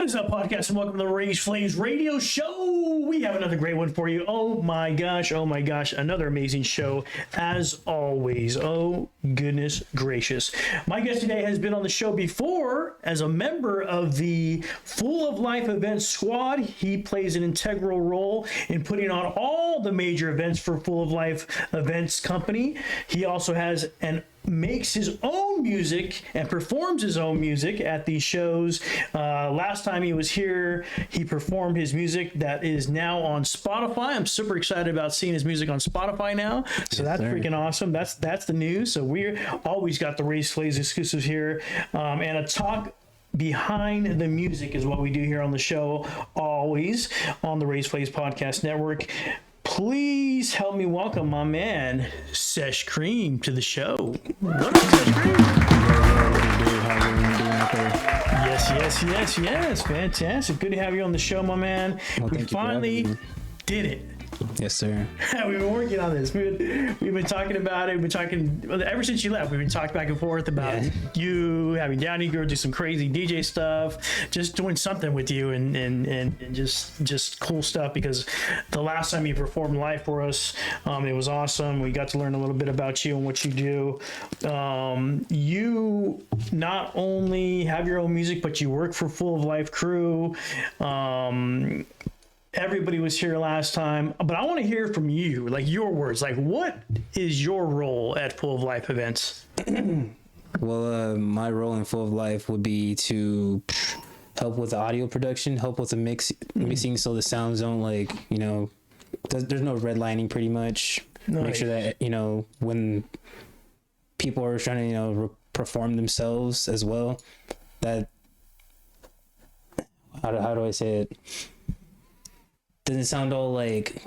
What is up, podcast, and welcome to the RaysFlavs radio show. We have another great one for you. Oh my gosh, another amazing show as always. Oh goodness gracious. My guest today has been on the show before as a member of the Full of Life event squad. He plays an integral role in putting on all the major events for Full of Life Events Company. He also makes his own music and performs his own music at these shows. Last time he was here, he performed his music that is now on Spotify. I'm super excited about seeing his music on Spotify now. So that's freaking awesome. That's the news. So we're always got the RaysFlavs exclusives here. And a talk behind the music is what we do here on the show, always on the RaysFlavs Podcast Network. Please help me welcome my man, Sesh Kream, to the show. What up, Sesh Kream? Yes. Fantastic. Good to have you on the show, my man. Well, we finally did it. Yes, sir. We've been working on this. We've been talking about it. We've been talking ever since you left. We've been talking back and forth about you having Downey Girl do some crazy DJ stuff, just doing something with you, and just cool stuff. Because the last time you performed live for us, it was awesome. We got to learn a little bit about you and what you do. You not only have your own music, but you work for Full of Life crew. Everybody was here last time, but I want to hear from you, like your words. Like, what is your role at Full of Life events? Well, my role in Full of Life would be to help with the audio production, help with the mixing, so the sounds don't there's no redlining pretty much. Nice. Make sure that when people are trying to perform themselves as well, that how do I say it? Doesn't sound all like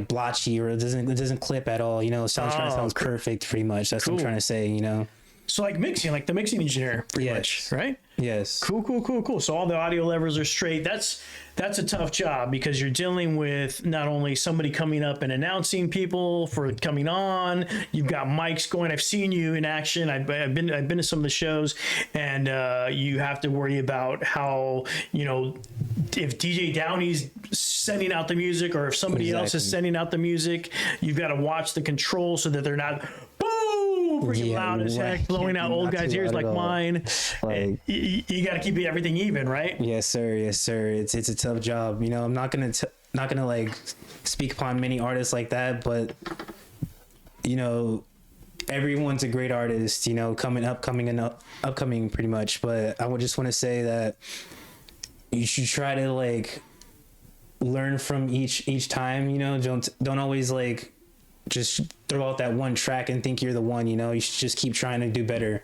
blotchy, or it doesn't clip at all. Sounds perfect pretty much. That's what I'm trying to say. So like mixing, like the mixing engineer, pretty much, right? Yes. Cool. So all the audio levers are straight. That's a tough job because you're dealing with not only somebody coming up and announcing people for coming on. You've got mics going. I've seen you in action. I've been to some of the shows, and you have to worry about how if DJ Downey's sending out the music or if somebody else is sending out the music. You've got to watch the controls so that they're not freaking loud as heck, blowing out old guys' ears like mine. You got to keep everything even, right? Yes, sir. It's a tough job. I'm not gonna speak upon many artists like that, but everyone's a great artist. Upcoming, pretty much. But I would just want to say that you should try to learn from each time. Don't always just throw out that one track and think you're the one. You should just keep trying to do better.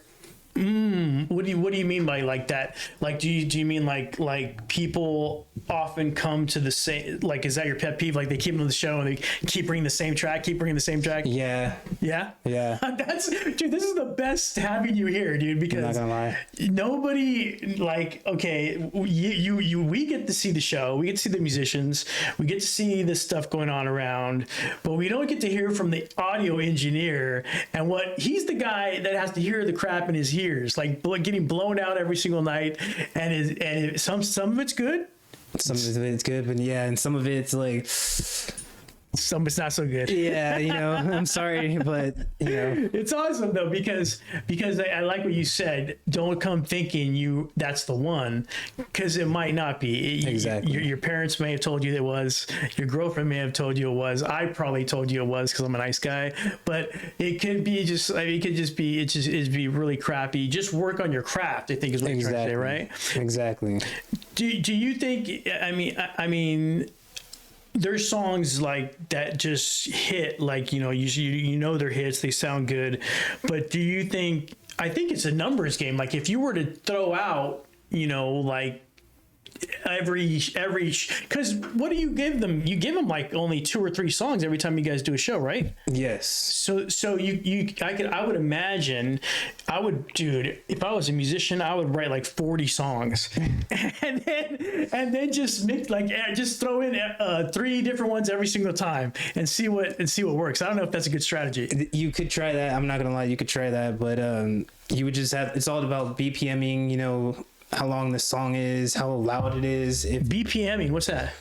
What do you mean by like that? Like, do you mean like people often come to the same, is that your pet peeve? Like they keep on the show and they keep bringing the same track. Yeah. Dude, this is the best having you here, dude, because I'm not gonna lie. Nobody we get to see the show, we get to see the musicians, we get to see the stuff going on around, but we don't get to hear from the audio engineer, and he's the guy that has to hear the crap in his ears, getting blown out every single night, and some of it's good. Some of it's good, but and some of it's some it's not so good. Yeah, I'm sorry, but it's awesome though because I like what you said. Don't come thinking that's the one, because it might not be. Exactly. Your parents may have told you it was. Your girlfriend may have told you it was. I probably told you it was because I'm a nice guy. But it could be it'd be really crappy. Just work on your craft, I think is what you're trying to say, right? Exactly. Do you think? I mean. There's songs like that just hit, they're hits, they sound good, but do you think? I think it's a numbers game. Like if you were to throw out, every because what do you give them? You give them only 2 or 3 songs every time you guys do a show, right? Yes. So I would imagine dude, if I was a musician, I would write 40 songs and then just mix just throw in 3 different ones every single time and see what works. I don't know if that's a good strategy. You could try that. I'm not gonna lie, you could try that, but you would just have, it's all about BPMing, how long the song is, how loud it is. If BPMing, what's that?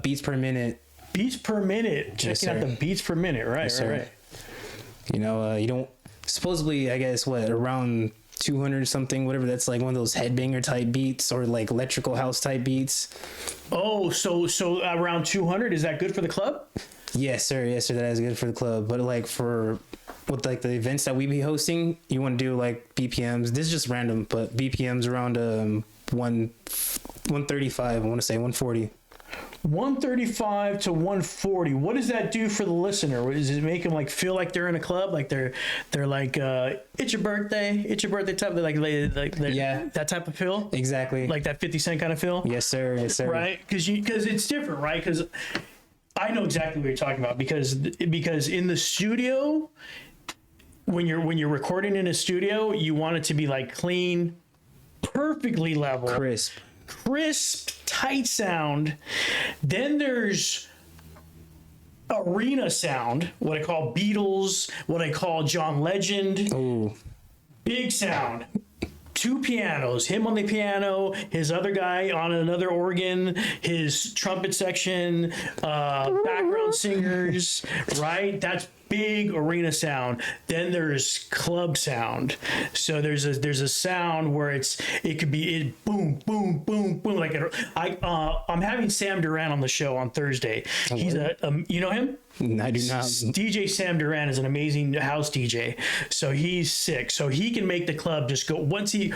beats per minute. Beats per minute. Checking out the beats per minute. Right, right. You know, you don't supposedly, I guess, around 200 something, whatever. That's like one of those headbanger type beats or like electrical house type beats. Oh, so around 200, is that good for the club? Yes, sir. Yes, sir. That is good for the club. But like with like the events that we be hosting, you want to do like BPMs. This is just random, but BPMs around 135. I want to say 140. 135 to 140. What does that do for the listener? Does it make them like feel like they're in a club, like they're like it's your birthday type, yeah, that type of feel? Exactly. Like that 50 Cent kind of feel? Yes, sir. Yes, sir. Right? Because it's different, right? Because I know exactly what you're talking about, because in the studio, when you're recording in a studio, you want it to be like clean, perfectly level, crisp, tight sound. Then there's arena sound, what I call Beatles, what I call John Legend. Ooh. Big sound. 2 pianos, him on the piano, his other guy on another organ, his trumpet section, background singers, right? That's big arena sound. Then there's club sound. So there's a sound where it could be boom, boom, boom, boom. Like I'm having Sam Duran on the show on Thursday. He's you know him? I do not. DJ Sam Duran is an amazing house DJ. So he's sick. So he can make the club just go once he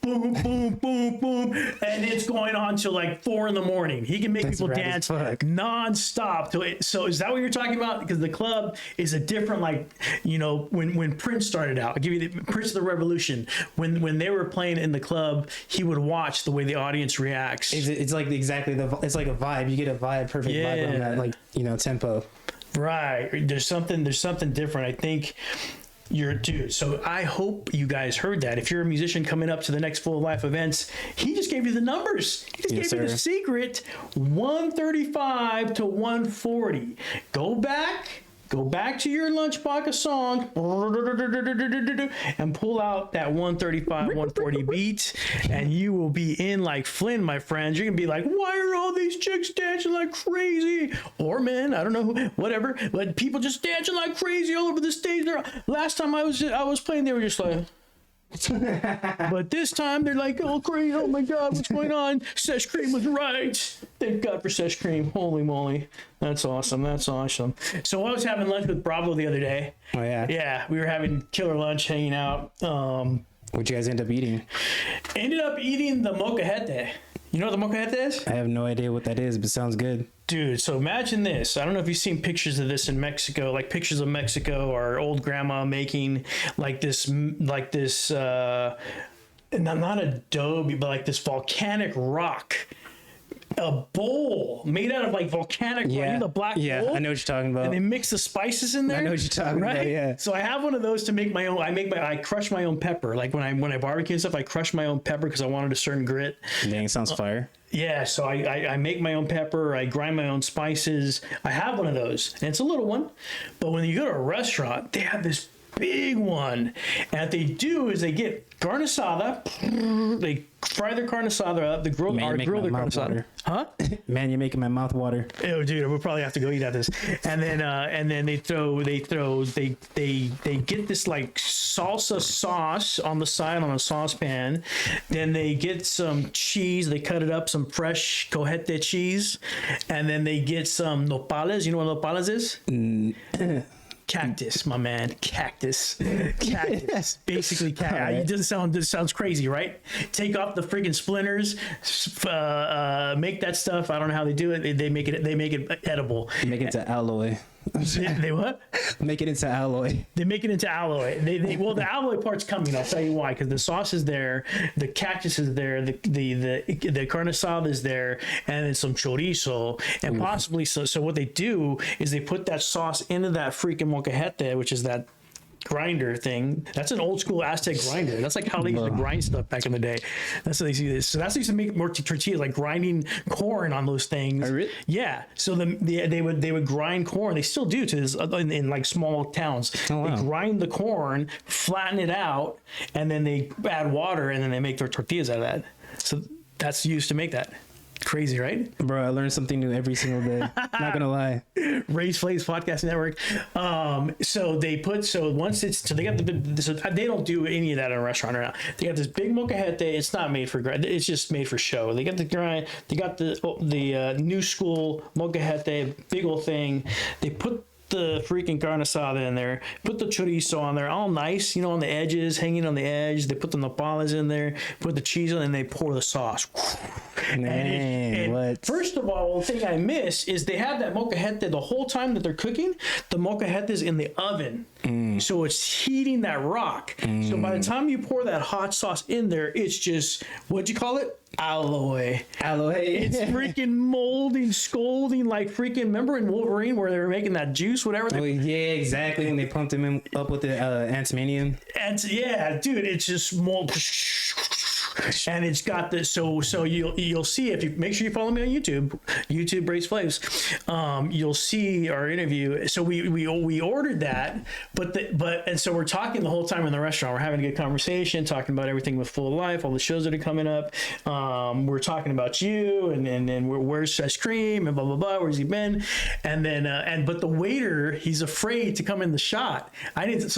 boom, boom, boom, boom, and it's going on till like 4 a.m. He can make people dance nonstop. So is that what you're talking about? Because the club is a different, like, you know, when Prince started out, I'll give you the Prince of the Revolution. When they were playing in the club, he would watch the way the audience reacts. It's like it's like a vibe. You get a vibe, perfect vibe on that, like, you know, tempo. Right. There's something different. I think. So I hope you guys heard that. If you're a musician coming up to the next Full of Life events, he just gave you the numbers. He just gave you the secret. 135 to 140. Go back to your lunchbox of song and pull out that 135, 140 beat, and you will be in like Flynn, my friends. You're gonna be like, why are all these chicks dancing like crazy? Or men, I don't know, whatever. But people just dancing like crazy all over the stage. Last time I was playing, they were just like. But this time they're like, oh crazy, oh my god, what's going on? Sesh Kream was right. Thank God for Sesh Kream. Holy moly, that's awesome. So I was having lunch with Bravo the other day. Oh yeah, we were having killer lunch, hanging out. What'd you guys end up eating? Ended up eating the molcajete. You know what the molcajete is? I have no idea what that is, but sounds good. Dude, so imagine this. I don't know if you've seen pictures of this in Mexico, like pictures of Mexico or old grandma making like this, not adobe, but like this volcanic rock. A bowl made out of like volcanic, the black bowl. I know what you're talking about. And they mix the spices in there. I know what you're talking about. Yeah. So I have one of those to make my own. I crush my own pepper. Like when I barbecue and stuff, I crush my own pepper because I wanted a certain grit. Dang, sounds fire. Yeah, so I make my own pepper. I grind my own spices. I have one of those, and it's a little one. But when you go to a restaurant, they have this big one, and what they do is they get carne asada. They fry their carne asada up. They grill their carne asada. Huh? Man, you're making my mouth water. Oh, dude, we'll probably have to go eat at this. And then they get this like salsa sauce on the side on a saucepan. Then they get some cheese. They cut it up, some fresh cojete cheese, and then they get some nopales. You know what nopales is? Cactus, my man. Cactus. Basically cactus. Right. It doesn't sound. This sounds crazy, right? Take off the freaking splinters. Make that stuff. I don't know how they do it. They make it edible. Make it into alloy. They what? Make it into alloy. They make it into alloy. Well, the alloy part's coming. I'll tell you why. Because the sauce is there, the cactus is there, the carne asada is there, and then some chorizo, and possibly so. So what they do is they put that sauce into that freaking molcajete, which is that grinder thing. That's an old school Aztec grinder. That's like how they used to grind stuff back in the day. That's how they see this. So that's how they used to make more tortillas, like grinding corn on those things. Oh, really? Yeah. So they would grind corn. They still do to this in like small towns. Oh, wow. They grind the corn, flatten it out, and then they add water, and then they make their tortillas out of that. So that's used to make that. Crazy, right? Bro, I learn something new every single day. Not gonna lie. RaysFlavs Podcast Network. So they got they don't do any of that in a restaurant right now. They got this big molcajete. It's not made for grind. It's just made for show. They got the grind. They got the new school molcajete, big old thing. They put the freaking carne asada in there, put the chorizo on there, all nice, on the edges, hanging on the edge. They put the nopales in there, put the cheese on, and they pour the sauce. Man, what? First of all, the thing I miss is they have that molcajete the whole time that they're cooking. The molcajete is in the oven, so it's heating that rock. So by the time you pour that hot sauce in there, it's just, what'd you call it? Alloy. It's freaking molding, scolding like freaking. Remember in Wolverine where they were making that juice, whatever? Oh, yeah, exactly. When they pumped him up with the antimonium. And yeah, dude, it's just mold. And it's got this, so you'll see, if you make sure you follow me on YouTube RaysFlavs, you'll see our interview. So we ordered that, and so we're talking the whole time in the restaurant. We're having a good conversation, talking about everything with Full of Life, all the shows that are coming up. We're talking about you, and where's Sesh Kream, and blah blah blah. Where's he been? And then but the waiter, he's afraid to come in the shot. I didn't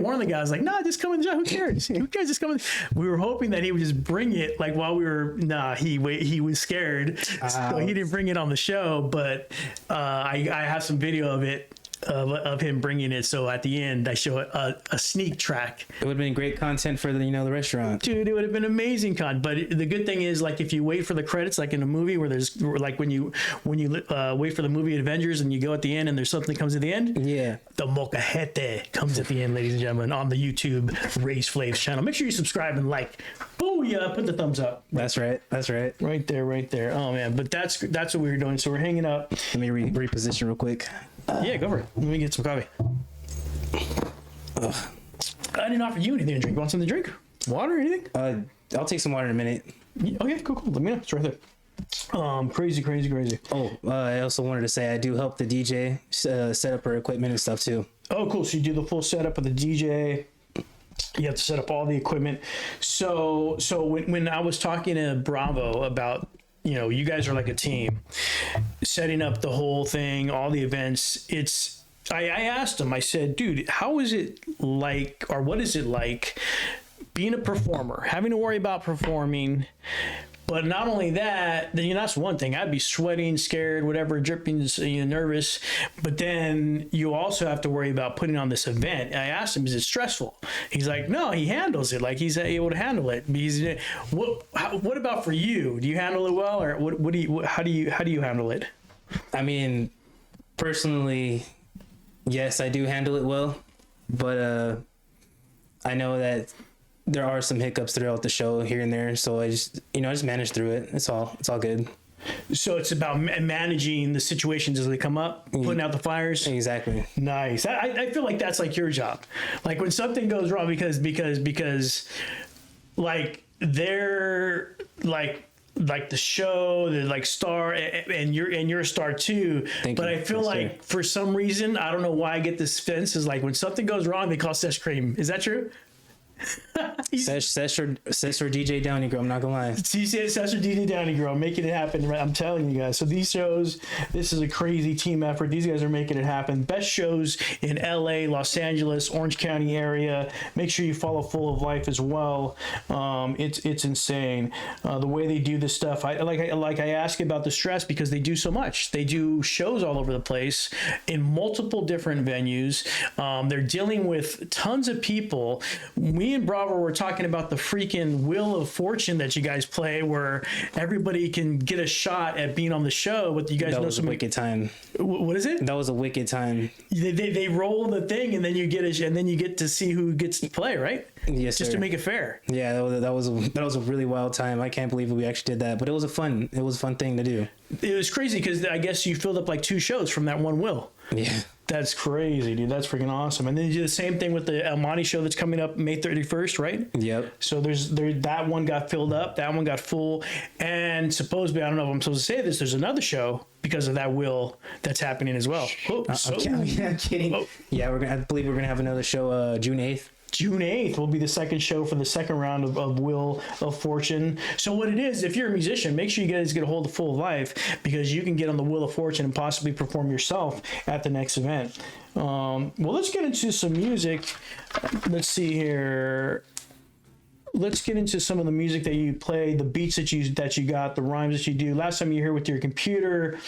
warn the guy. I was like, nah, just come in the shot. Who cares? Who cares? Just come in. We were hoping that he would just bring it, like while we were. Nah, he was scared, so he didn't bring it on the show. But I have some video of it. Of him bringing it, so at the end I show a sneak track. It would have been Great content for the restaurant, dude. It would have been amazing but the good thing is, like, if you wait for the credits, like in a movie where there's like when you wait for the movie Avengers and you go at the end and there's something that comes at the end, the molcajete comes at the end, ladies and gentlemen, on the YouTube RaysFlavs channel. Make sure you subscribe and like. Booyah, put the thumbs up. That's right right there. Oh man, but that's what we were doing. So we're hanging up. Let me reposition real quick. Yeah, go for it. Let me get some coffee. I didn't offer you anything to drink. Want something to drink? Water or anything? I'll take some water in a minute. Okay, cool. Let me know. It's right there. Crazy. Oh, I also wanted to say I do help the DJ set up her equipment and stuff too. Oh, cool. So you do the full setup of the DJ. You have to set up all the equipment. So when I was talking to Bravo about, you guys are like a team, setting up the whole thing, all the events. I asked him, I said, dude, how is it like, or what is it like being a performer, having to worry about performing? But not only that, then that's one thing. I'd be sweating, scared, whatever, dripping, nervous. But then you also have to worry about putting on this event. I asked him, is it stressful? He's like, no, he handles it. Like, he's able to handle it. What about for you? Do you handle it well, or how do you handle it? I mean, personally, yes, I do handle it well, but I know that there are some hiccups throughout the show here and there, so I just manage through it. It's all good. So it's about managing the situations as they come up, putting out the fires. Exactly. Nice. I feel like that's like your job. Like when something goes wrong, because like they're like the show, the like star, and you're a star too. But I feel like for some reason, I don't know why I get this sense, is like when something goes wrong, they call Sesh Kream. Is that true? Sesh or DJ Downey Girl, I'm not gonna lie. Sesh or DJ Downey Girl, making it happen. Right? I'm telling you guys. So these shows, this is a crazy team effort. These guys are making it happen. Best shows in LA, Los Angeles, Orange County area. Make sure you follow Full of Life as well. It's insane the way they do this stuff. I ask about the stress because they do so much. They do shows all over the place in multiple different venues. They're dealing with tons of people. Me and Bravo were talking about the freaking Wheel of Fortune that you guys play, where everybody can get a shot at being on the show. But you guys that was a wicked time. What is it? That was a wicked time. They roll the thing, and then you get to see who gets to play, right? Yes, just sir. To make it fair. Yeah, that was a really wild time. I can't believe we actually did that, but it was a fun thing to do. It was crazy because I guess you filled up like 2 shows from that one wheel. Yeah. That's crazy, dude. That's freaking awesome. And then you do the same thing with the El Monte show that's coming up May 31st, right? Yep. So that one got filled up, that one got full, and supposedly, I don't know if I'm supposed to say this, there's another show because of that will that's happening as well. Oh, I'm kidding. Oh. Yeah, I believe we're gonna have another show June 8th. June 8th will be the second show for the second round of Wheel of Fortune. So what it is, if you're a musician, make sure you guys get a hold of Full of Life, because you can get on the Wheel of Fortune and possibly perform yourself at the next event. Well, let's get into some music. Let's see here. Let's get into some of the music that you play, the beats that you got, the rhymes that you do. Last time you were here with your computer,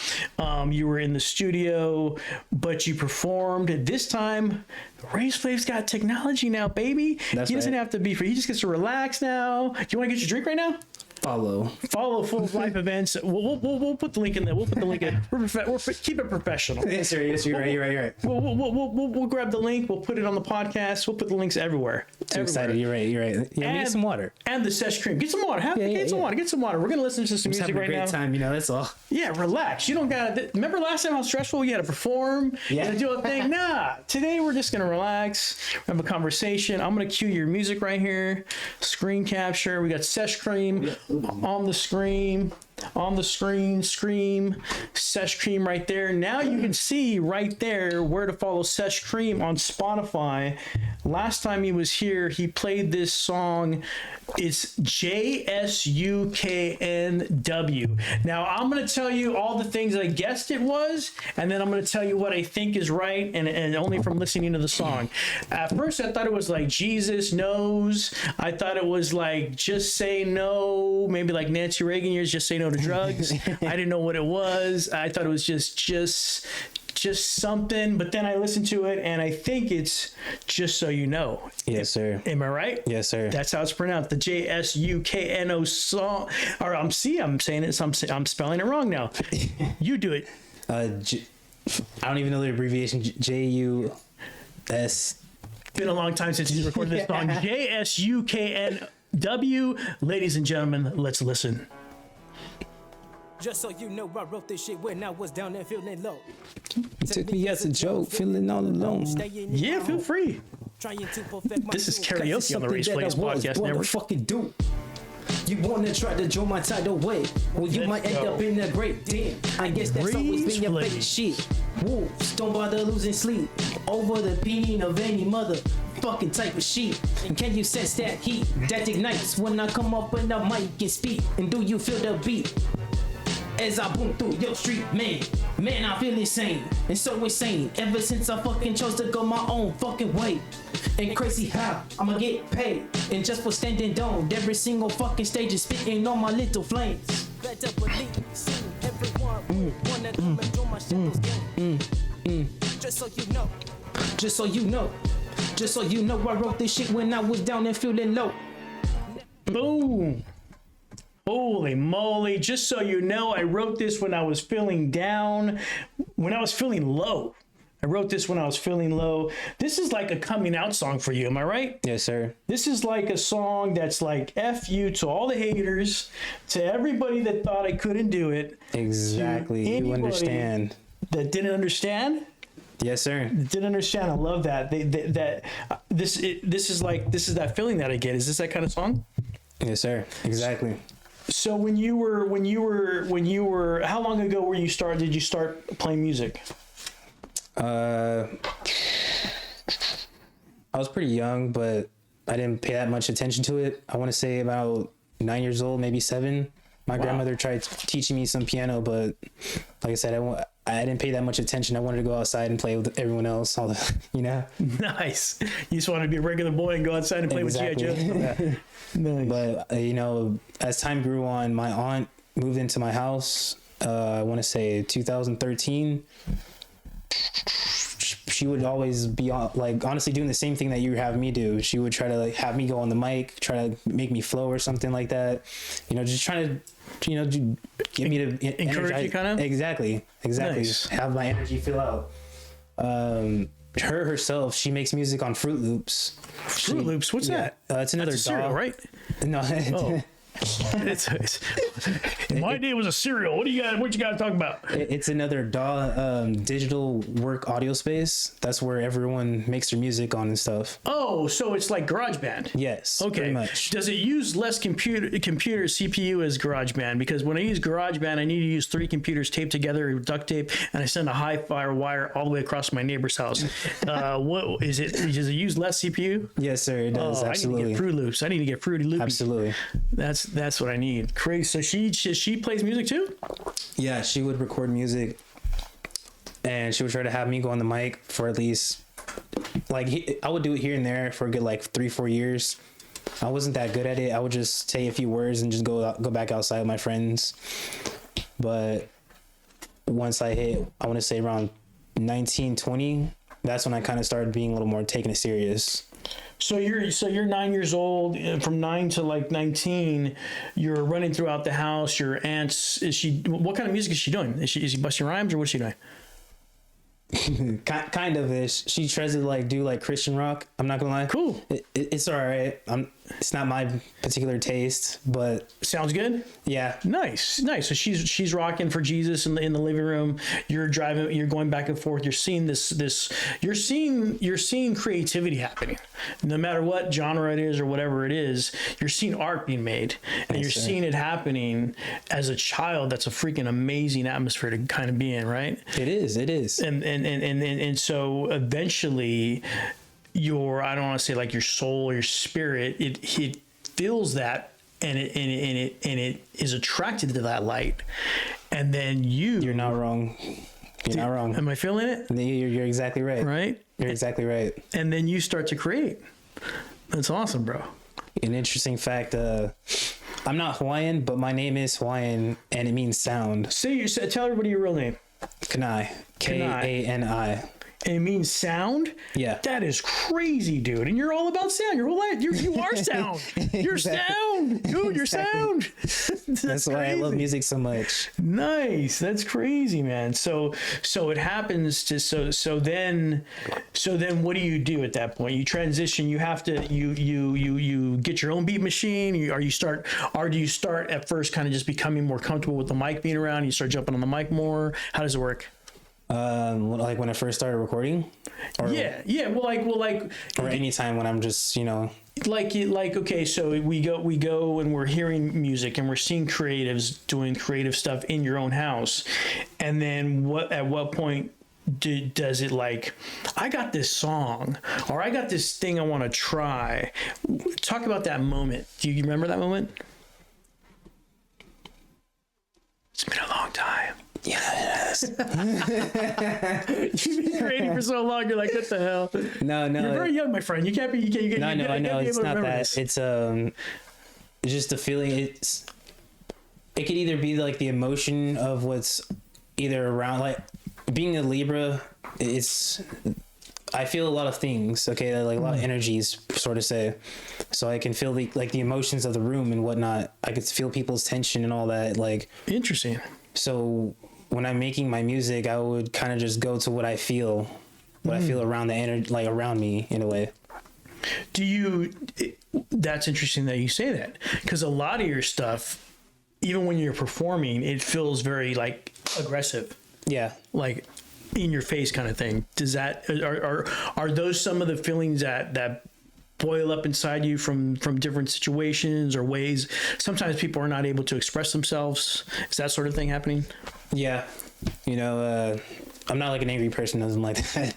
you were in the studio, but you performed. This time, RaysFlavs got technology now, baby. That's he doesn't right. have to be free. He just gets to relax now. Do you want to get your drink right now? Follow Full of Life events. We'll put the link in there. We'll put the link in. Keep it professional. Yes, sir. Yes, you're right. We'll grab the link. We'll put it on the podcast. We'll put the links everywhere. Too excited. You're right. Yeah, And, get some water. And the Sesh Kream. Get some water. Get some water. We're gonna listen to some Just music having right a great now. time, that's all. Yeah, relax. You don't gotta. Remember last time how stressful you had to perform? Yeah. You had to do a thing. Nah. Today we're just gonna relax. Have a conversation. I'm gonna cue your music right here. Screen capture. We got Sesh Kream on the screen. On the screen, Scream, Sesh Kream right there. Now you can see right there where to follow Sesh Kream on Spotify. Last time he was here, he played this song. It's JSUKNW. Now I'm going to tell you all the things I guessed it was, and then I'm going to tell you what I think is right, and only from listening to the song. At first, I thought it was like Jesus Knows. I thought it was like Just Say No, maybe like Nancy Reagan years, Just Say No to Drugs. I didn't know what it was. I thought it was just something, but then I listened to it and I think it's Just So You Know. Yes, sir. Am I right? Yes, sir. That's how it's pronounced. The JSUKNO song. Or I'm saying it. So I'm spelling it wrong now. You do it. I don't even know the abbreviation. JUS. Been a long time since you recorded this song. JSUKNW. Ladies and gentlemen, let's listen. Just so you know, I wrote this shit when I was down there feeling low. Took me as a joke, feeling all alone. Yeah, feel free. This is karaoke on the RaysFlavs podcast network. Fucking do. You wanna try to join my tidal wave? Well, you might end up in a great den. I guess that's always been your fake shit. Wolves, don't bother losing sleep over the opinion of any motherfucking type of shit. And can you sense that heat that ignites when I come up in the mic and speak? And do you feel the beat? As I boom through your street, man, I feel insane. And so insane, ever since I fucking chose to go my own fucking way. And crazy how I'ma get paid. And just for standing down, every single fucking stage is spitting on my little flames. Better believe, see everyone wanna come and join my shadows game. Just so you know. Just so you know. Just so you know, I wrote this shit when I was down and feeling low. Boom. Holy moly. Just so you know, I wrote this when I was feeling down, when I was feeling low. I wrote this when I was feeling low. This is like a coming out song for you. Am I right? Yes, sir. This is like a song that's like F you to all the haters, to everybody that thought I couldn't do it. Exactly. You anybody understand. That didn't understand. Yes, sir. Didn't understand. I love that. This is that feeling that I get. Is this that kind of song? Yes, sir. Exactly. So when you were, how long ago did you start playing music? I was pretty young, but I didn't pay that much attention to it. I want to say about 9 years old, maybe 7. My grandmother tried teaching me some piano, but like I said, I didn't pay that much attention. I wanted to go outside and play with everyone else, Nice. You just wanted to be a regular boy and go outside and play with G.I. Joe. Nice. But, as time grew on, my aunt moved into my house, I want to say 2013. She would always be honestly doing the same thing that you have me do. She would try to have me go on the mic, try to make me flow or something like that. Just trying to, get me to encourage you, kind of. Exactly. Nice. Have my energy fill out. Her herself, she makes music on Fruit Loops. Fruit Loops, what's that? It's another That's a cereal, DAW. right? No. Oh. My day was a cereal. What you guys talking about? It's another DAW digital work audio space. That's where everyone makes their music on and stuff. Oh, so it's like GarageBand. Yes. Okay. Pretty much. Does it use less computer CPU as GarageBand? Because when I use GarageBand, I need to use 3 computers taped together with duct tape, and I send a high-fire wire all the way across my neighbor's house. What is it? Does it use less CPU? Yes, sir. It does. Oh, Absolutely. I need to get Fruit Loops. I need to get Fruity Loops. Absolutely. That's what I need. Crazy. So she plays music too? Yeah, she would record music, and she would try to have me go on the mic for at least, like, I would do it here and there for a good like 3-4 years. I wasn't that good at it. I would just say a few words and just go back outside with my friends. But once I hit, I want to say around 19, 20, that's when I kind of started being a little more taking it serious. So you're 9 years old. From 9 to like 19, you're running throughout the house. Your aunt's what kind of music is she doing? Is she busting rhymes, or what's she doing? Kind of ish. She tries to like do like Christian rock. I'm not gonna lie. Cool. It's all right. It's not my particular taste, but Sounds good. yeah. Nice. So she's rocking for Jesus in the living room. You're driving. You're going back and forth. You're seeing this. You're seeing creativity happening. No matter what genre it is or whatever it is, you're seeing art being made, and you're seeing it happening as a child. That's a freaking amazing atmosphere to kind of be in, right? It is. And so eventually I don't want to say like your soul or your spirit, it feels that, and it is attracted to that light, and then You're not wrong. You're not wrong. Am I feeling it? You're exactly right. Right? You're exactly right. And then you start to create. That's awesome, bro. An interesting fact, I'm not Hawaiian, but my name is Hawaiian and it means sound. Tell everybody your real name. Kanai. K-A-N-I. And it means sound? Yeah. That is crazy, dude. And you're all about sound. Your whole life. You are sound. You're sound. Dude, you're sound. That's why I love crazy. music so much. Nice. That's crazy, man. So it happens to so then what do you do at that point? You transition, you have to you get your own beat machine, do you start at first kind of just becoming more comfortable with the mic being around, you start jumping on the mic more? How does it work? Like when I first started recording, or or anytime when I'm just okay, so we go and we're hearing music and we're seeing creatives doing creative stuff in your own house, and then at what point does it like, I got this song or I got this thing I want to try? Talk about that moment. Do you remember that moment? It's been a long time. yes. You've been creating for so long. You're like, what the hell? No. You're very young, my friend. You can't be. No, I know. It's not that. This. It's just the feeling. It could either be like the emotion of what's either around, like being a Libra. I feel a lot of things. Okay, like a lot of energies, sort of say. So I can feel the emotions of the room and whatnot. I could feel people's tension and all that. Like, interesting. So when I'm making my music, I would kind of just go to what I feel around the energy, like around me in a way. That's interesting that you say that, because a lot of your stuff, even when you're performing, it feels very like aggressive. Yeah. Like in your face kind of thing. Does that, are those some of the feelings that boil up inside you from different situations or ways? Sometimes people are not able to express themselves. Is that sort of thing happening? Yeah. I'm not like an angry person, nothing like that.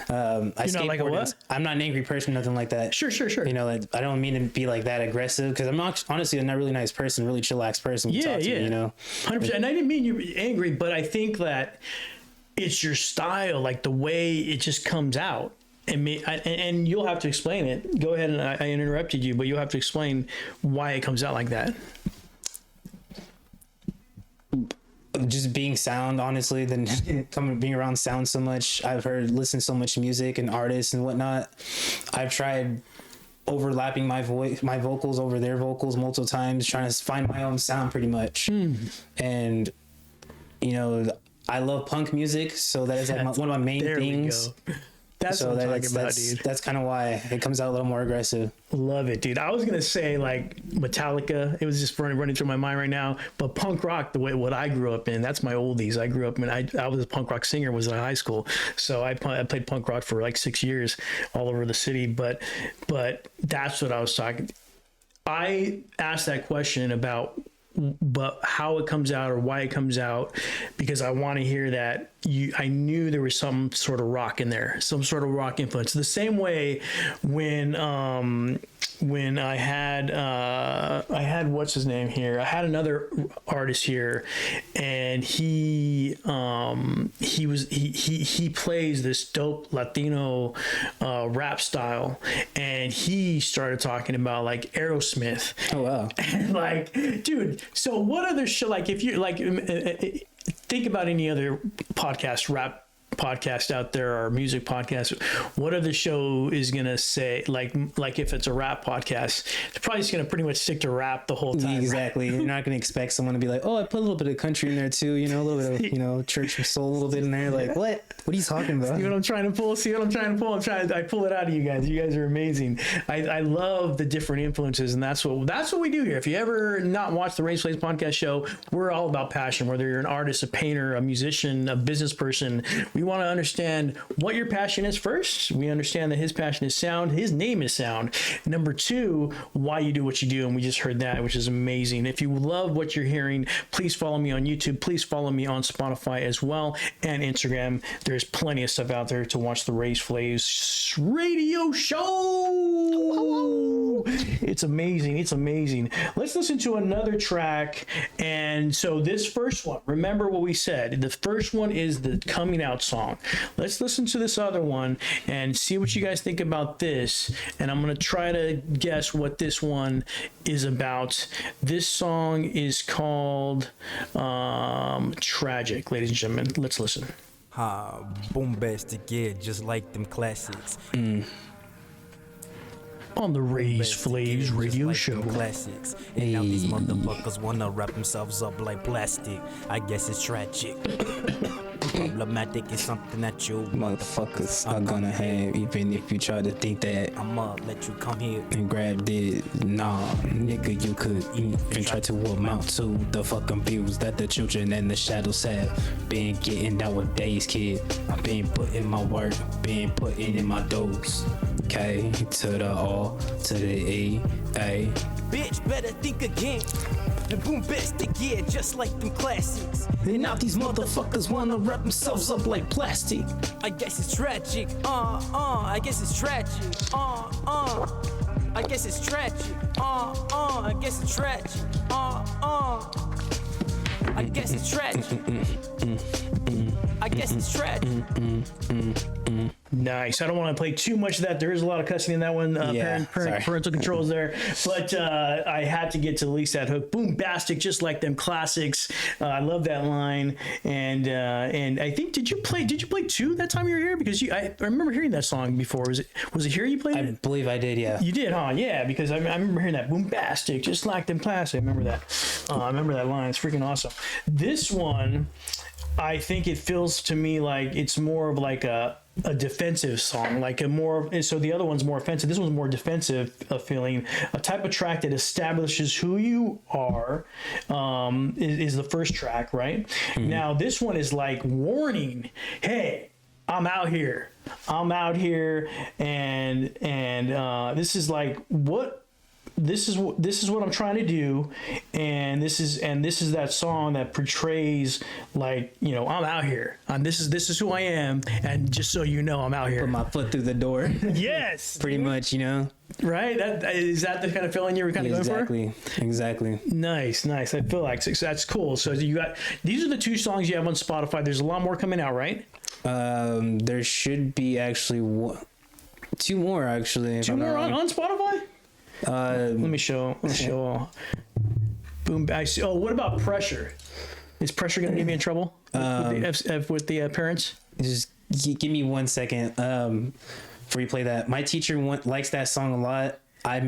You're not like a what? I'm not an angry person, nothing like that. Sure. Like, I don't mean to be like that aggressive, because I'm not, honestly, I'm not a really nice person, really chillax person. To talk to, 100%. And I didn't mean you're angry, but I think that it's your style, like the way it just comes out. And you'll have to explain it. Go ahead, and I interrupted you, but you'll have to explain why it comes out like that. Just being sound, honestly, then being around sound so much. I've listened so much music and artists and whatnot. I've tried overlapping my vocals over their vocals multiple times, trying to find my own sound pretty much. And I love punk music, so that is like one of my main things. That's what I'm talking about, dude. That's kind of why it comes out a little more aggressive. Love it, dude. I was gonna say like Metallica. It was just running through my mind right now. But punk rock, the way what I grew up in, that's my oldies. I grew up in. I was a punk rock singer. Was in high school, so I played punk rock for like 6 years all over the city. But that's what I was talking. I asked that question about, but how it comes out or why it comes out, because I want to hear that I knew there was some sort of rock in there, some sort of rock influence. The same way when I had what's his name here, I had another artist here, and he plays this dope Latino rap style, and he started talking about like Aerosmith. Oh wow. And like, dude, so what other shit, like if you like think about any other rap podcast out there or music podcast, what other show is gonna say like if it's a rap podcast, it's probably just gonna pretty much stick to rap the whole time. Exactly. You're not gonna expect someone to be like, oh, I put a little bit of country in there too, you know, a little bit of, you know, church soul a little bit in there. Like, what are you talking about? See what I'm trying to pull? I pull it out of you guys. You guys are amazing. I love the different influences, and that's what we do here. If you ever not watch the RaysFlavs podcast show, we're all about passion. Whether you're an artist, a painter, a musician, a business person, we want to understand what your passion is first. We understand that his passion is sound. His name is sound. Number two, why you do what you do. And we just heard that, which is amazing. If you love what you're hearing, please follow me on YouTube. Please follow me on Spotify as well, and Instagram. There's plenty of stuff out there to watch the RaysFlavs radio show. It's amazing. It's amazing. Let's listen to another track. And so this first one, remember what we said. The first one is the coming out song. Let's listen to this other one and see what you guys think about this. And I'm going to try to guess what this one is about. This song is called Tragic, ladies and gentlemen. Let's listen. Bombastic, yeah, just like them classics. On the RaysFlavs radio show. Classics. And now these motherfuckers wanna wrap themselves up like plastic. I guess it's tragic. Problematic is something that you motherfuckers are gonna have, even if you try to think that I'ma let you come here and grab it. Nah, nigga, you could eat and try to amount to the fucking bills that the children and the shadows have been getting nowadays, kid. I've been putting my work, been putting in my dose. K to the R to the A. Bitch, better think again. And bombastic, yeah, just like them classics. And now these motherfuckers wanna wrap themselves up like plastic. I guess it's tragic. I guess it's tragic. I guess it's tragic. I guess it's tragic. I guess it's tragic. I guess it's tragic. Nice. I don't want to play too much of that. There is a lot of cussing in that one. Parental controls there. But I had to get to at least that hook. Boombastic, just like them classics. I love that line. And I think did you play two that time you were here? Because I remember hearing that song before. Was it here you played it? I believe I did, yeah. You did, huh? Yeah, because I remember hearing that boombastic, just like them classics. I remember that. I remember that line. It's freaking awesome. This one, I think it feels to me like it's more of like a defensive song, like a more, so the other one's more offensive. This one's more defensive feeling. A type of track that establishes who you are is the first track, right? Mm-hmm. Now this one is like warning, hey, I'm out here, and this is like what. This is what I'm trying to do, and this is that song that portrays, like, you know, I'm out here, this is who I am, and just so you know, I'm out here. Put my foot through the door. Yes, pretty much, you know. Right? Is that the kind of feeling you were kind of going for? Exactly. Nice. I feel like that's cool. So you got, these are the two songs you have on Spotify. There's a lot more coming out, right? There should be actually two more actually. Two more on Spotify. Let me show. Boom. I see. Oh, what about Pressure? Is Pressure going to get me in trouble with the parents? Just give me 1 second before you play that. My teacher likes that song a lot. I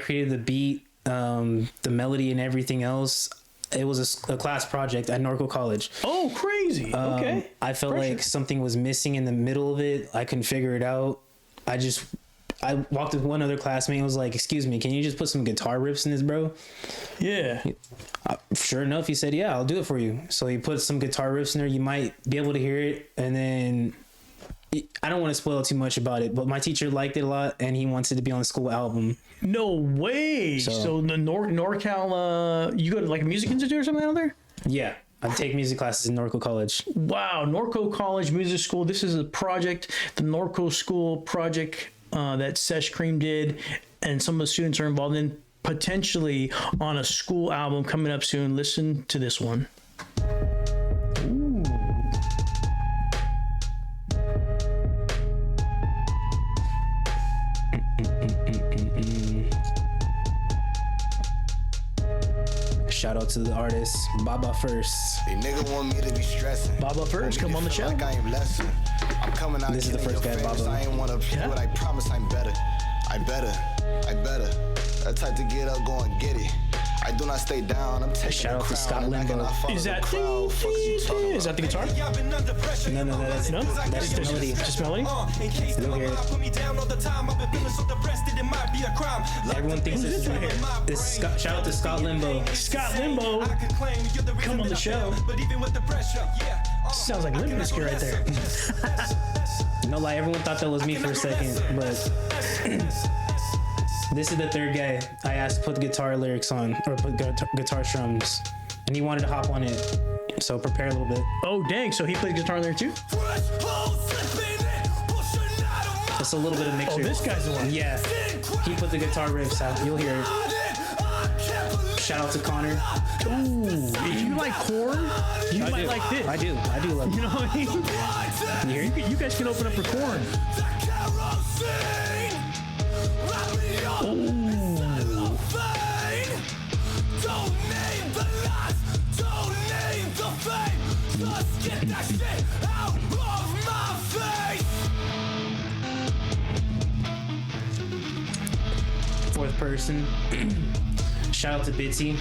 created the beat, the melody, and everything else. it was a class project at Norco College. Oh, crazy. Okay. I felt Pressure. like something was missing in the middle of it. I couldn't figure it out. I walked with one other classmate and was like, excuse me, can you just put some guitar riffs in this, bro? Yeah. Sure enough, he said, yeah, I'll do it for you. So he put some guitar riffs in there. You might be able to hear it. And then I don't want to spoil too much about it, but my teacher liked it a lot and he wants it to be on the school album. No way. So the NorCal, you go to like a music institute or something out there? Yeah. I take music classes in Norco College. Wow. Norco College Music School. This is a project, the Norco School project that Sesh Kream did. And some of the students are involved in potentially on a school album coming up soon. Listen to this one. Ooh. Shout out to the artist Baba First. They nigga want me to be stressing. Baba First, come on the show. Like I am lesson. I'm coming out. This is the first guy, Baba. I ain't wanna play, but I promise I'm better. I better. That type to get up, go and get it. I do not stay down. I'm taking Shout out to Scott Limbo. Is that is that the guitar? No, that's No, that's just melody. Just melody. You'll hear it. Everyone thinks this is right here. This is Scott, shout out to Scott Limbo. Scott Limbo, come on the show. Sounds like Limp Bizkit right there. No lie, everyone thought that was me for a second, but this is the third guy I asked to put the guitar lyrics on, or put guitar strums, and he wanted to hop on it. So prepare a little bit. Oh dang! So he plays guitar in there too? Just a little bit of mixture. Oh, this guy's the one. Yeah, he put the guitar riffs out. You'll hear it. Shout out to Connor. Ooh, if you like Korn, you might like this. I do love You it. know what I mean? You hear it? You guys can open up for Korn. Fourth person. Shout out to Bitsy.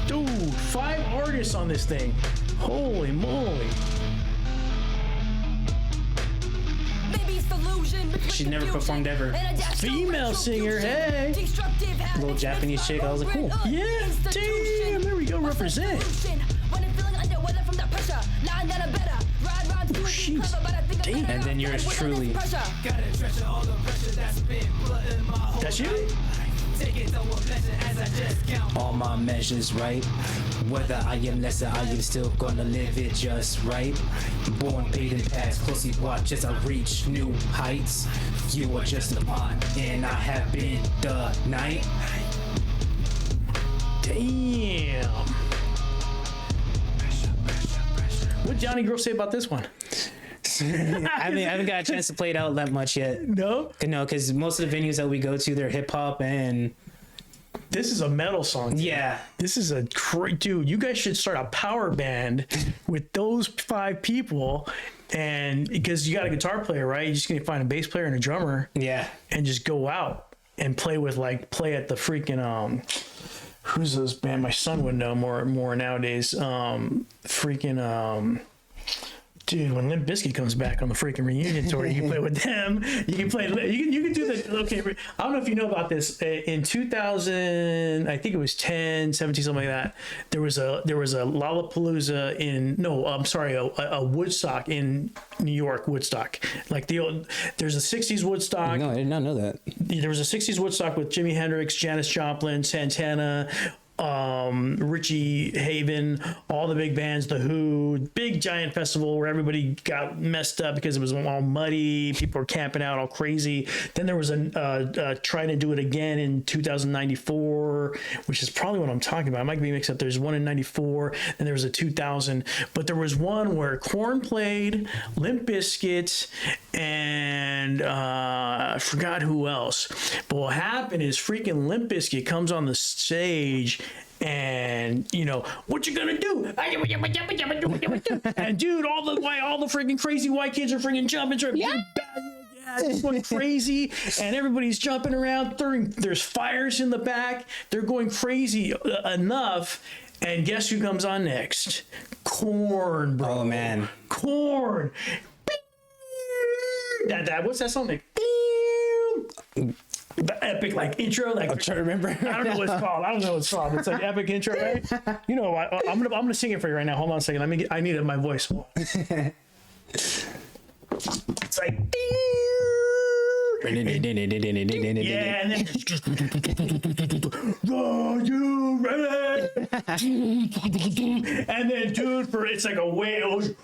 Dude, 5 artists on this thing. Holy moly. She's never performed ever. Female singer, hey. Little Japanese chick. I was like, cool. Yeah, damn, there we go, represent. Jeez, damn. And then yours truly. That's you? All my measures right. Whether I am lesser, I am still gonna live it just right. Born, paid, and past, closely watch as I reach new heights. You are just a pawn, and I have been the night. Damn. What did Johnny Girl say about this one? I haven't got a chance to play it out that much yet. No? No, because most of the venues that we go to, they're hip hop and This is a metal song. yeah. This is a dude. You guys should start a power band with those 5 people, and because you got a guitar player, right? You're just gonna find a bass player and a drummer, Yeah. and just go out and play at the freaking who's this band? My son would know more nowadays. Dude, when Limp Bizkit comes back on the freaking reunion tour, you can play with them. You can play. You can do the. Okay, I don't know if you know about this. In 2000, I think it was 10, 17, something like that. There was a Lollapalooza a Woodstock in New York. Woodstock, like there's a 60s Woodstock. No, I did not know that. There was a 60s Woodstock with Jimi Hendrix, Janis Joplin, Santana, Richie Haven, all the big bands, The Who, big giant festival where everybody got messed up because it was all muddy. People were camping out all crazy. Then there was trying to do it again in 2094, which is probably what I'm talking about. I might be mixed up. There's one in 94, and there was a 2000. But there was one where Korn played, Limp Bizkit, and I forgot who else. But what happened is freaking Limp Bizkit comes on the stage, and what you gonna do? And dude, all the freaking crazy white kids are freaking jumping, it's going crazy, and everybody's jumping around. There's fires in the back. They're going crazy enough And guess who comes on next? Corn, bro. Oh man. Corn. That what's that song like? The epic like intro, like I'm trying to remember. I don't know what it's called. It's like epic intro, right? You know what? I'm gonna sing it for you right now. Hold on a second. I need my voice. It's like yeah, and then are you ready? And then dude, it's like a wave.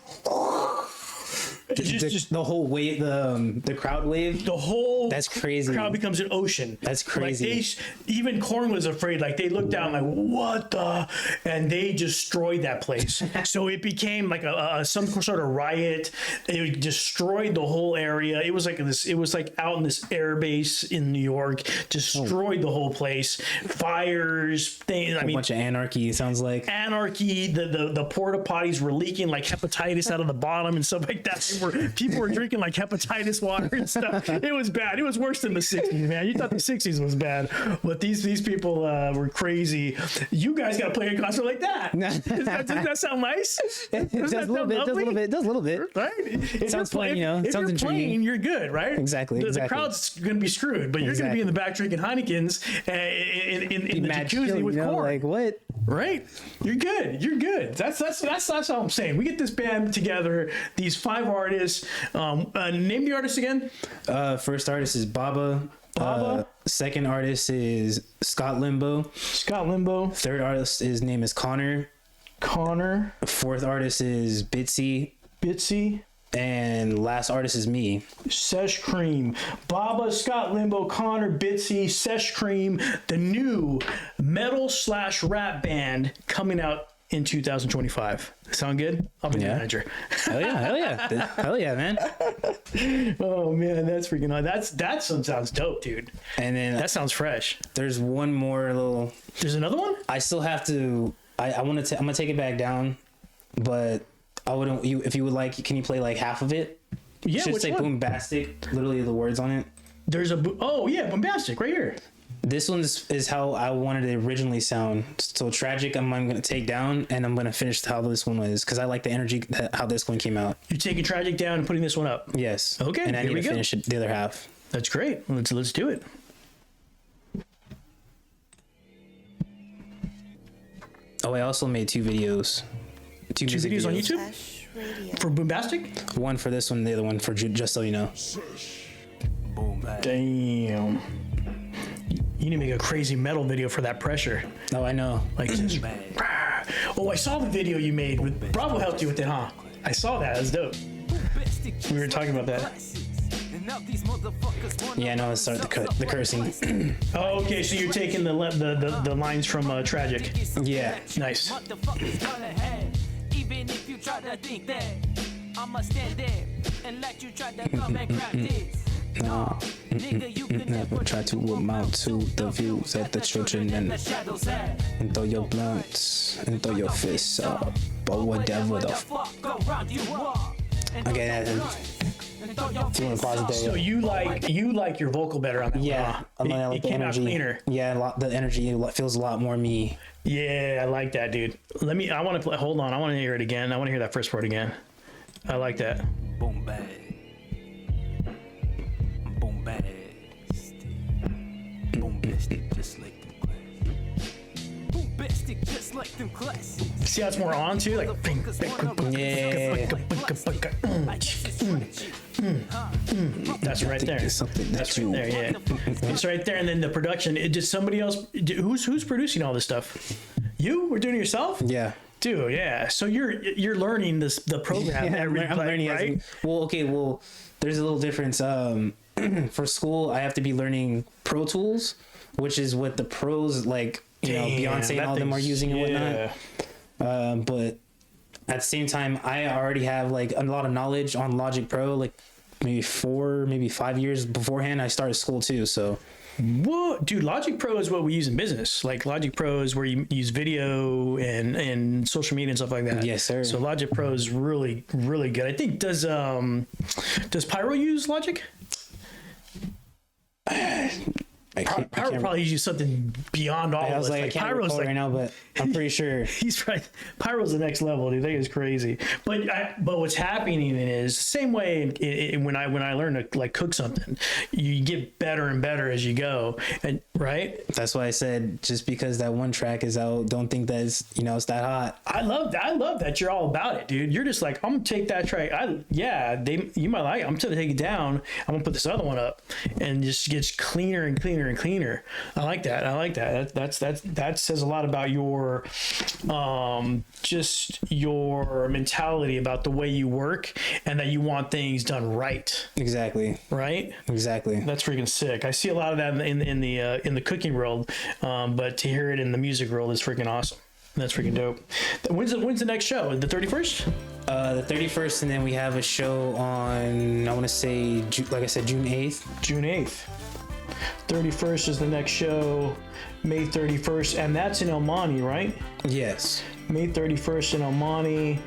Just the whole wave, the crowd wave. The whole that's crazy. Crowd becomes an ocean. That's crazy. Like even Korn was afraid. Like they looked down, like what the, and they destroyed that place. So it became like some sort of riot. It destroyed the whole area. It was like this. It was like out in this air base in New York. Destroyed the whole place. Fires. Things. A bunch of anarchy. It sounds like anarchy. The porta potties were leaking like hepatitis out of the bottom and stuff like that. People were drinking like hepatitis water and stuff. It was bad. It was worse than the 60s, man. You thought the 60s was bad, but these people were crazy. You guys got to play a concert like that. Doesn't that sound nice? It does a little bit. Does a little bit. Right? It sounds fun, If sounds you're playing, intriguing. you're good, right? Exactly. The crowd's going to be screwed, but you're going to be in the back drinking Heinekens in the jacuzzi with Korn. Like what? Right? You're good. You're good. That's all I'm saying. We get this band together. These 5 artists. Name the artist again. First artist is Baba. Second artist is Scott Limbo. Third artist, his name is Connor. Fourth artist is Bitsy. And last artist is me. Sesh Kream. Baba, Scott Limbo, Connor, Bitsy, Sesh Kream, the new metal/rap band coming out in 2025. Sound good? I'll be the manager. Hell yeah, man. Oh man, that's freaking on. That sounds dope, dude. And then that sounds fresh. There's one more little. There's another one. I still have to. I'm gonna take it back down, but I wouldn't. If you would like, can you play like half of it? Yeah. It should say Boombastic. Literally the words on it. There's Boombastic right here. This one is how I wanted it originally sound. So Tragic, I'm going to take down, and I'm going to finish how this one was because I like the energy how this one came out. You're taking Tragic down and putting this one up. Yes. Okay. And I need to finish it, the other half. That's great. Let's do it. Oh, I also made 2 videos. Two videos on YouTube for Boombastic. One for this one, the other one for Just So You Know. Damn. You need to make a crazy metal video for that pressure. Oh, I know. Like this. Oh, I saw the video you made with Bravo helped you with it, huh? I saw that. That's dope. We were talking about that. Yeah, I know. Let's start the cursing. Oh, okay. So you're taking the lines from Tragic. Yeah. Nice. Even if you try to think that I'ma stand there and let you try to come and grab this. No, nigga, you can never try to amount to the views that the children and throw your blunts and throw your fists up, but whatever the fuck around you are. Okay, if you want to pause it there. So you like your vocal better on that one? Yeah, It came out cleaner. Yeah, the energy feels a lot more me. Yeah, I like that, dude. I want to play. Hold on, I want to hear it again. I want to hear that first part again. I like that. Boombastic, just like them classics. Boombastic, just like them classics. See how it's more on too, like. Yeah. That's right there. That's right there. Yeah, it's right there. And then the production. It just somebody else. Who's producing all this stuff? You? We're doing it yourself? Yeah. Dude, yeah. So you're learning the program. Yeah, I'm learning right? Well, there's a little difference. For school, I have to be learning Pro Tools, which is what the pros like. Beyonce and all them are using and whatnot. But at the same time, I already have like a lot of knowledge on Logic Pro. Like maybe 5 years beforehand, I started school too. So. What, dude? Logic Pro is what we use in business. Like Logic Pro is where you use video and social media and stuff like that. Yes, sir. So Logic Pro is really, really good. I think does Pyro use Logic? Pyro probably uses something beyond all I of was us. like, I can't Pyro's recall right now, but I'm pretty sure. he's right. Pyro's the next level, dude. That is crazy. But what's happening is the same way when I learn to like cook something, you get better and better as you go, and right. That's why I said just because that one track is out, don't think that it's it's that hot. I love that you're all about it, dude. You're just like, I'm gonna take that track. You might like it. I'm gonna take it down. I'm gonna put this other one up, and just gets cleaner and cleaner and cleaner. I like that. That says a lot about your just your mentality about the way you work, and that you want things done right. Exactly. Right. Exactly. That's freaking sick. I see a lot of that in the cooking world, but to hear it in the music world is freaking awesome. That's freaking dope. When's the next show? The 31st? The 31st, and then we have a show on, I want to say, like I said, June 8th. June 8th. 31st is the next show, May 31st, and that's in El Monte, right? Yes. May 31st in El Monte,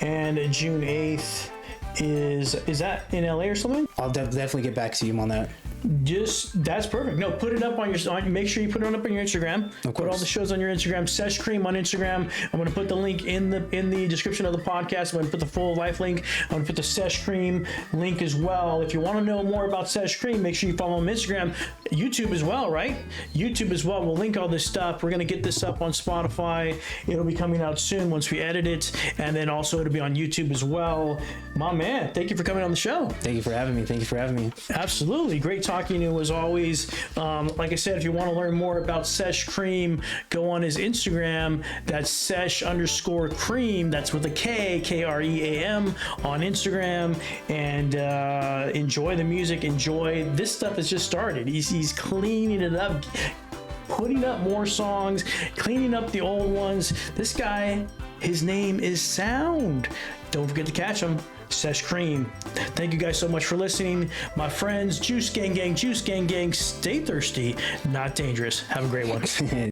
and June 8th is that in LA or something? I'll definitely get back to you on that. That's perfect. No, put it up on your. Make sure you put it up on your Instagram. Put all the shows on your Instagram. Sesh Kream on Instagram. I'm gonna put the link in the description of the podcast. I'm gonna put the full life link. I'm gonna put the Sesh Kream link as well. If you want to know more about Sesh Kream, make sure you follow him on Instagram, YouTube as well. Right? YouTube as well. We'll link all this stuff. We're gonna get this up on Spotify. It'll be coming out soon once we edit it, and then also it'll be on YouTube as well. My man, thank you for coming on the show. Thank you for having me. Absolutely. Great talking to you as always. Like I said, if you want to learn more about Sesh Kream, go on his Instagram. That's Sesh_Kream. That's with a K, Kream on Instagram. And enjoy the music. Enjoy. This stuff has just started. He's cleaning it up, putting up more songs, cleaning up the old ones. This guy, his name is Sound. Don't forget to catch him. Sesh Kream. Thank you guys so much for listening. My friends, Juice Gang, stay thirsty, not dangerous. Have a great one.